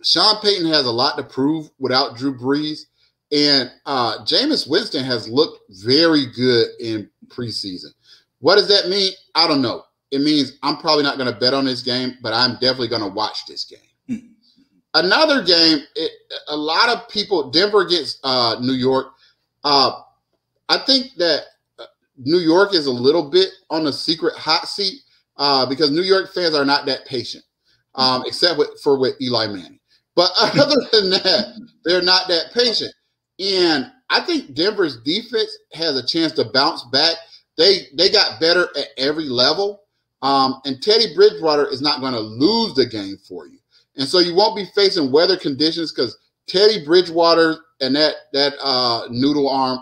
Sean Payton has a lot to prove without Drew Brees, and Jameis Winston has looked very good in preseason. What does that mean? I don't know. It means I'm probably not going to bet on this game, but I'm definitely going to watch this game. Another game, a lot of people, Denver against New York. I think that New York is a little bit on the secret hot seat because New York fans are not that patient, except with Eli Manning. But other than that, they're not that patient. And I think Denver's defense has a chance to bounce back. They got better at every level. And Teddy Bridgewater is not going to lose the game for you. And so you won't be facing weather conditions because Teddy Bridgewater and that noodle arm,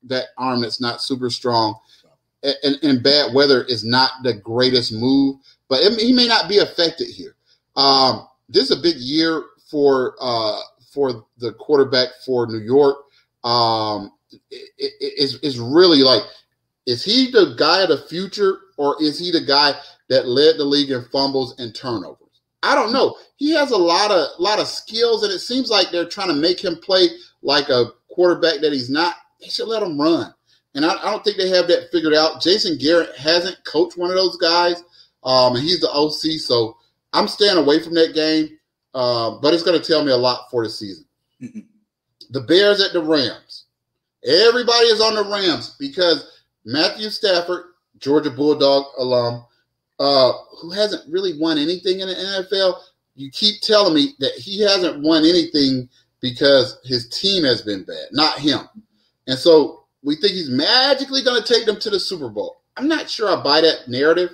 that arm that's not super strong in bad weather is not the greatest move, but he may not be affected here. This is a big year for the quarterback for New York. It's really like, is he the guy of the future or is he the guy that led the league in fumbles and turnovers? I don't know. He has a lot of skills, and it seems like they're trying to make him play like a quarterback that he's not, they should let him run. And I don't think they have that figured out. Jason Garrett hasn't coached one of those guys, and he's the OC, so I'm staying away from that game, but it's going to tell me a lot for the season. Mm-hmm. The Bears at the Rams. Everybody is on the Rams because Matthew Stafford, Georgia Bulldog alum, who hasn't really won anything in the NFL, you keep telling me that he hasn't won anything because his team has been bad, not him. And so we think he's magically going to take them to the Super Bowl. I'm not sure I buy that narrative,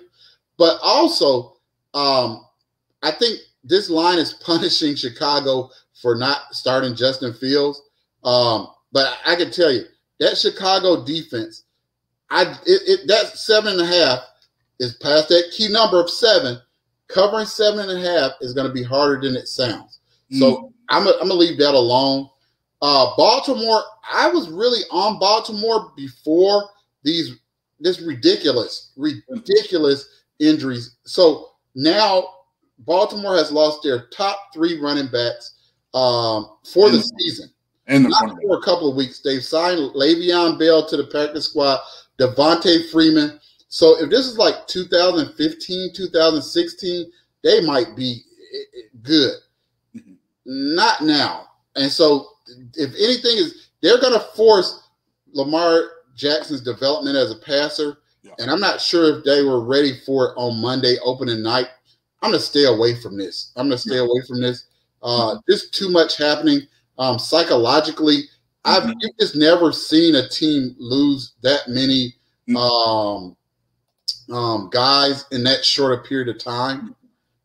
but also I think this line is punishing Chicago for not starting Justin Fields. But I can tell you that Chicago defense, that 7.5 is past that key number of 7. Covering 7.5 is going to be harder than it sounds. So I'm gonna leave that alone. Baltimore, I was really on Baltimore before this ridiculous injuries. So now Baltimore has lost their top 3 running backs for the season. And not for a couple of weeks. They've signed Le'Veon Bell to the practice squad, Devontae Freeman. So if this is like 2015, 2016, they might be good. Mm-hmm. Not now. And so if anything they're going to force Lamar Jackson's development as a passer. Yeah. And I'm not sure if they were ready for it on Monday opening night. I'm going to stay away from this. There's too much happening. Psychologically, you've just never seen a team lose that many guys in that short a period of time.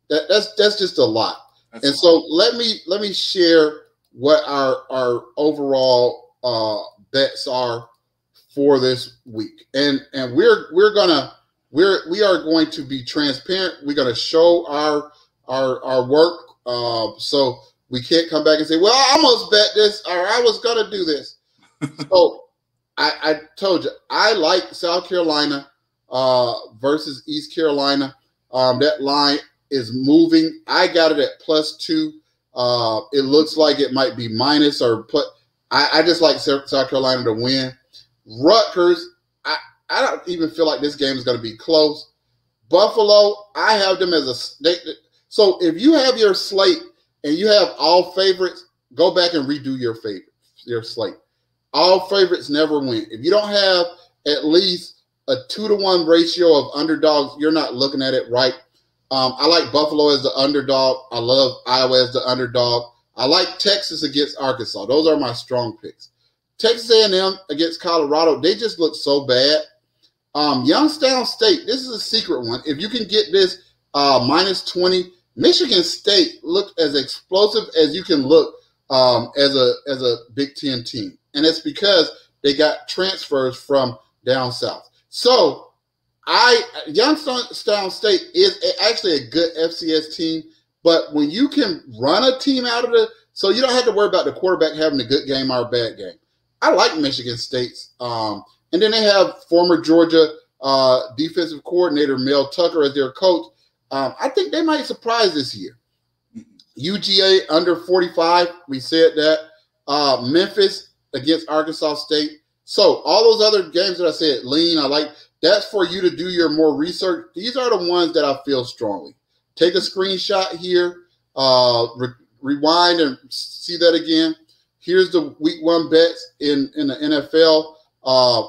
That's just a lot. So let me share what our overall bets are for this week, and we are going to be transparent. We're going to show our work. So we can't come back and say, well, I almost bet this, or I was going to do this. So I told you, I like South Carolina versus East Carolina. That line is moving. I got it at +2. It looks like it might be minus or put. I just like South Carolina to win. Rutgers, I don't even feel like this game is going to be close. Buffalo, I have them as a state. So if you have your slate and you have all favorites, go back and redo your slate. All favorites never win. If you don't have at least a 2-to-1 ratio of underdogs, you're not looking at it right. I like Buffalo as the underdog. I love Iowa as the underdog. I like Texas against Arkansas. Those are my strong picks. Texas A&M against Colorado, they just look so bad. Youngstown State, this is a secret one. If you can get this -20, Michigan State looked as explosive as you can look as a Big Ten team. And it's because they got transfers from down south. So Youngstown State is actually a good FCS team, but when you can run a team out of so you don't have to worry about the quarterback having a good game or a bad game. I like Michigan State's. And then they have former Georgia defensive coordinator Mel Tucker as their coach. I think they might surprise this year. UGA under 45, we said that. Memphis against Arkansas State. So all those other games that I said, lean, I like. That's for you to do your more research. These are the ones that I feel strongly. Take a screenshot here, rewind and see that again. Here's the week 1 bets in the NFL.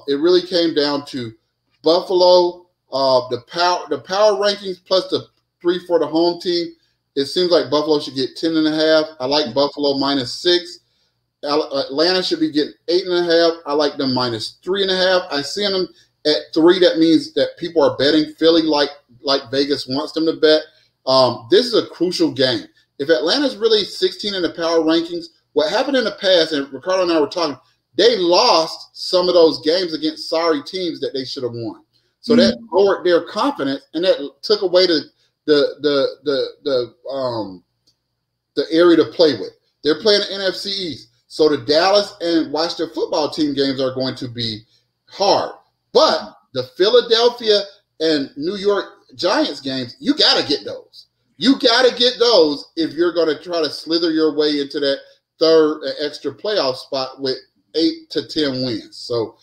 It really came down to Buffalo, the power rankings plus the 3 for the home team. It seems like Buffalo should get 10.5. I like Buffalo -6. Atlanta should be getting 8.5. I like them -3.5. I see them at 3. That means that people are betting Philly like Vegas wants them to bet. This is a crucial game. If Atlanta's really 16 in the power rankings, what happened in the past, and Ricardo and I were talking, they lost some of those games against sorry teams that they should have won. So that lowered their confidence, and that took away the area to play with. They're playing the NFC East. So the Dallas and Washington football team games are going to be hard. But the Philadelphia and New York Giants games, you got to get those. You got to get those if you're going to try to slither your way into that third extra playoff spot with 8 to 10 wins. So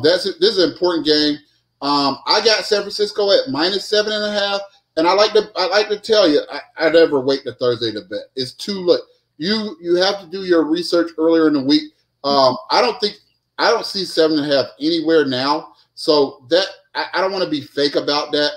this is an important game. I got San Francisco at -7.5, and I like to tell you, I never wait to Thursday to bet. It's too late. You have to do your research earlier in the week. I don't see 7.5 anywhere now. So that I don't want to be fake about that.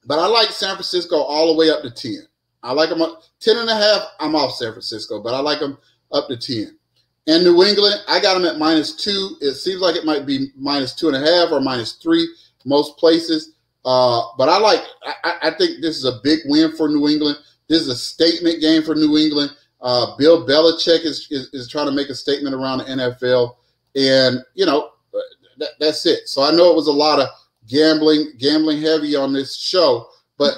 But I like San Francisco all the way up to 10. I like them up 10.5. I'm off San Francisco, but I like them up to 10. And New England, I got them at -2. It seems like it might be -2.5 or -3 most places. But I think this is a big win for New England. This is a statement game for New England. Bill Belichick is trying to make a statement around the NFL, and that's it. So I know it was a lot of gambling heavy on this show, but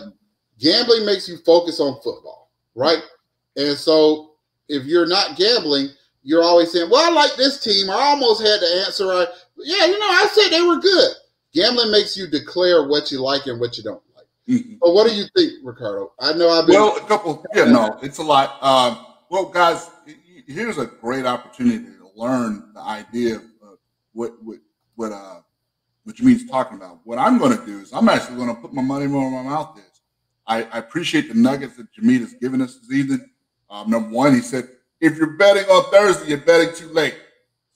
gambling makes you focus on football, right? And so if you're not gambling, you're always saying, well, I like this team. I almost had the answer right. Yeah, I said they were good. Gambling makes you declare what you like and what you don't like. So what do you think, Ricardo? I know I've been... Well, it's a lot. Well, guys, here's a great opportunity to learn the idea of what Jameed's talking about. What I'm going to do is I'm actually going to put my money where my mouth is. I appreciate the nuggets that Jameed has given us this evening. Number one, he said, if you're betting on Thursday, you're betting too late.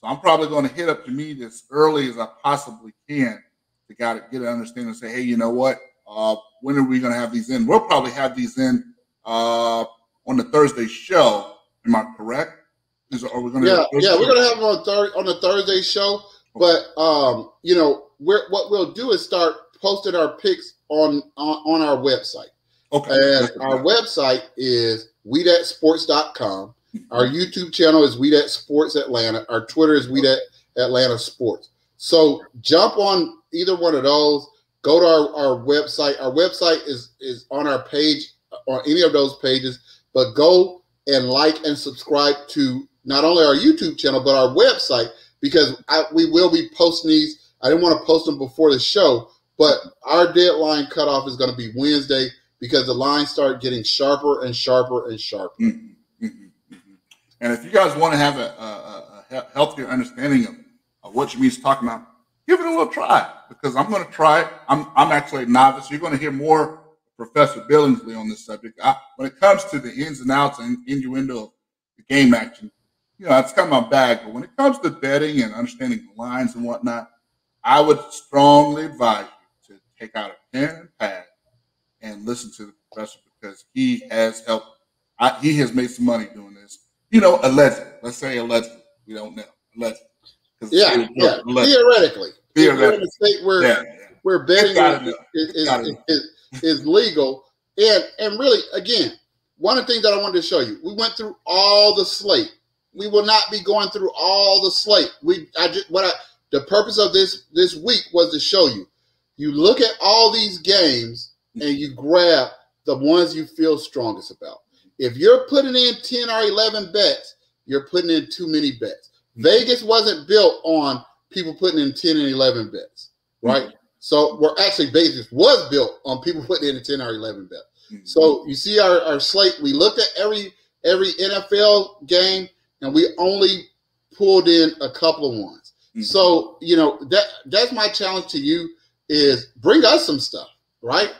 So I'm probably going to hit up Jameed as early as I possibly can to get an understanding and say, hey, you know what? When are we going to have these in? We'll probably have these in on the Thursday show. Am I correct? Are we going to? We're going to have them on the Thursday show. But what we'll do is start posting our picks on our website. Okay. And our website is wedatsports.com. Our YouTube channel is We Dat Sports Atlanta. Our Twitter is We Dat Atlanta Sports. So jump on either one of those. Go to our website. Our website is on our page, on any of those pages. But go and like and subscribe to not only our YouTube channel, but our website, because we will be posting these. I didn't want to post them before the show, but our deadline cutoff is going to be Wednesday because the lines start getting sharper and sharper and sharper. And if you guys want to have a healthier understanding of what Jameed's talking about, give it a little try, because I'm going to try it. I'm actually a novice. You're going to hear more Professor Billingsley on this subject. When it comes to the ins and outs and innuendo of the game action, it's kind of my bag. But when it comes to betting and understanding the lines and whatnot, I would strongly advise you to take out a pen and pad and listen to the professor, because he has helped. He has made some money doing this. Allegedly. Let's say allegedly. We don't know. Allegedly. Theoretically. We're in a state where betting is legal. And really, again, one of the things that I wanted to show you, we went through all the slate. We will not be going through all the slate. The purpose of this week was to show you. You look at all these games and you grab the ones you feel strongest about. If you're putting in 10 or 11 bets, you're putting in too many bets. Vegas wasn't built on people putting in 10 and 11 bets, right? So Vegas was built on people putting in a 10 or 11 bets. So you see our slate. We looked at every NFL game, and we only pulled in a couple of ones. So, that's my challenge to you, is bring us some stuff, right?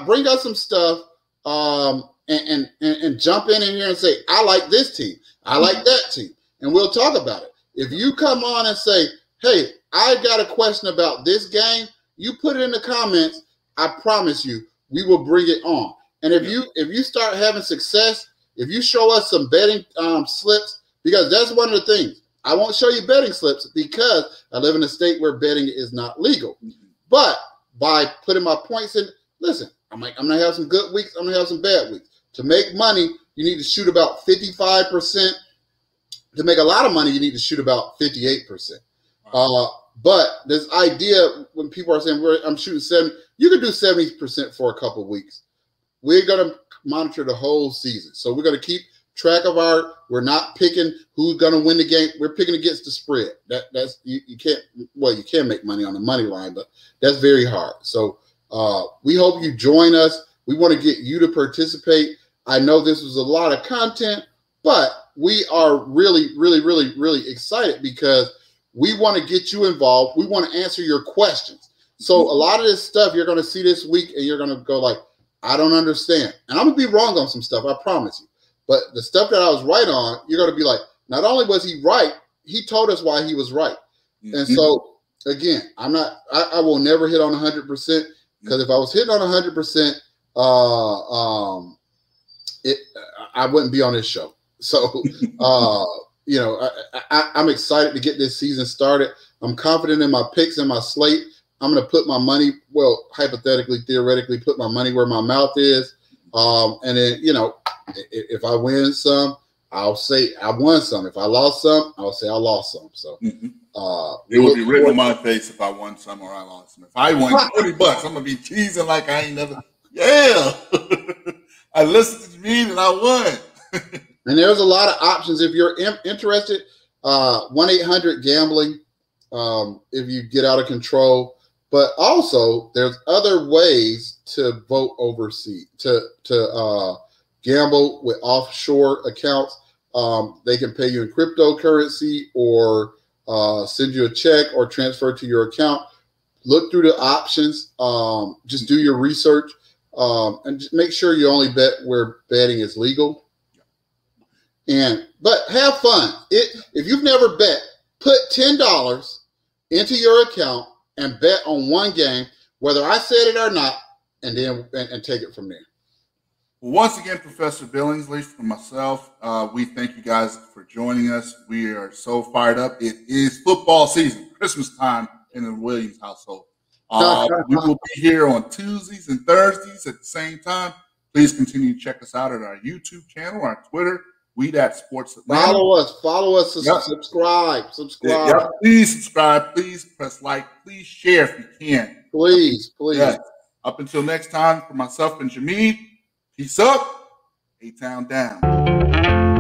Bring us some stuff and jump in here and say, I like this team. I like that team. And we'll talk about it. If you come on and say, hey, I got a question about this game, you put it in the comments. I promise you, we will bring it on. And if you start having success, if you show us some betting slips, because that's one of the things. I won't show you betting slips because I live in a state where betting is not legal. But by putting my points in, listen, I'm going to have some good weeks. I'm going to have some bad weeks. To make money, you need to shoot about 55%. To make a lot of money, you need to shoot about 58%. But this idea, when people are saying, I'm shooting 70, you can do 70% for a couple of weeks. We're going to monitor the whole season. So we're going to keep track of we're not picking who's going to win the game. We're picking against the spread. That's you can make money on the money line, but that's very hard. So we hope you join us. We want to get you to participate. I know this was a lot of content, but we are really, really, really, really excited because we want to get you involved. We want to answer your questions. So a lot of this stuff you're going to see this week and you're going to go like, I don't understand. And I'm going to be wrong on some stuff, I promise you. But the stuff that I was right on, you're going to be like, not only was he right, he told us why he was right. And so, again, I will never hit on 100% because if I was hitting on 100%, I wouldn't be on this show. So, I'm excited to get this season started. I'm confident in my picks and my slate. I'm going to put my money, well, hypothetically, theoretically, put my money where my mouth is. And then, if I win some, I'll say I won some. If I lost some, I'll say I lost some. So it would be written on my face if I won some or I lost some. If I won $20, I'm gonna be teasing like I ain't never. Yeah, I listened to me and I won. And there's a lot of options if you're interested. 1-800-GAMBLING. If you get out of control, but also there's other ways to vote overseas to gamble with offshore accounts. They can pay you in cryptocurrency or send you a check or transfer to your account. Look through the options. Just do your research and just make sure you only bet where betting is legal. But have fun. If you've never bet, put $10 into your account and bet on one game, whether I said it or not, and then and take it from there. Once again, Professor Billingsley, from myself, we thank you guys for joining us. We are so fired up. It is football season, Christmas time in the Williams household. We will be here on Tuesdays and Thursdays at the same time. Please continue to check us out at our YouTube channel, our Twitter, Dat Sports. Follow us, subscribe. Yep. Please subscribe. Please press like. Please share if you can. Please. Yes. Up until next time, for myself and Jameed, peace up, A-Town down.